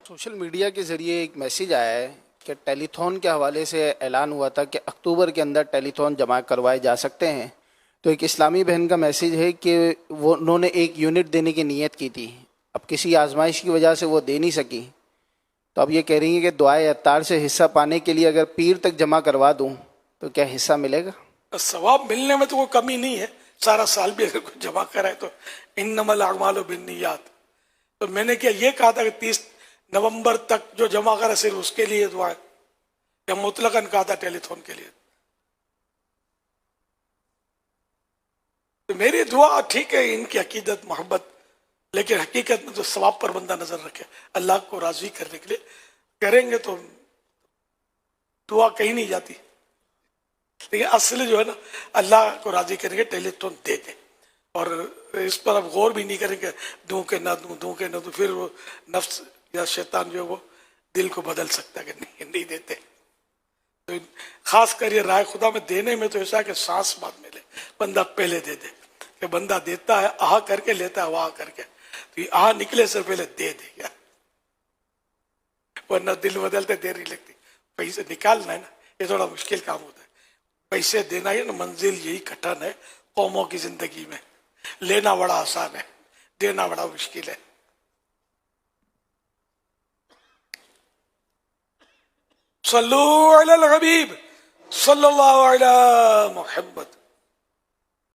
Social media کے ذریعے ایک میسیج آیا ہے کہ ٹیلی تھون کے حوالے سے اعلان ہوا تھا کہ اکتوبر کے اندر ٹیلی تھون جمع کروائے جا سکتے ہیں. تو ایک اسلامی بہن کا میسیج ہے کہ انہوں نے ایک یونٹ دینے کی نیت کی تھی, اب کسی آزمائش کی وجہ سے وہ دے نہیں سکی, تو اب یہ کہہ رہی ہیں کہ دعائے عطار سے حصہ پانے کے لیے اگر پیر تک جمع کروا دوں تو کیا حصہ ملے گا؟ ثواب ملنے میں تو کوئی کمی نہیں ہے, سارا سال بھی اگر کوئی جمع کرائے تو انما الاعمال بالنیات. تو میں نے کیا یہ کہا تھا کہ 30 نومبر تک جو جمع کرے صرف اس کے لیے دعا ہے, یا مطلقاً کہا تھا ٹیلی تھون کے لیے؟ تو میری دعا ٹھیک ہے, ان کی عقیدت محبت, لیکن حقیقت میں تو ثواب پر بندہ نظر رکھے, اللہ کو راضی کرنے کے لیے کریں گے تو دعا کہیں نہیں جاتی. لیکن اصل جو ہے نا, اللہ کو راضی کریں گے ٹیلی تھون دے دیں, اور اس پر اب غور بھی نہیں کریں کہ دوں کہ نہ دوں, دوں کہ نہ دوں, پھر وہ نفس یا شیطان جو ہے وہ دل کو بدل سکتا ہے کہ نہیں دیتے. تو خاص کر یہ رائے خدا میں دینے میں تو ایسا ہے کہ سانس بعد میں لے, بندہ پہلے دے دے, کہ بندہ دیتا ہے آہ کر کے, لیتا ہے واہ کر کے, تو یہ آہ نکلے سے پہلے دے دے گا, ورنہ دل بدلتے دیر نہیں لگتی. پیسے نکالنا ہے نا, یہ تھوڑا مشکل کام ہوتا ہے. پیسے دینا ہی نا منزل یہی کٹھن ہے قوموں کی زندگی میں, لینا بڑا آسان ہے, دینا بڑا مشکل ہے. صلو علی الحبیب صلی اللہ علی محمد.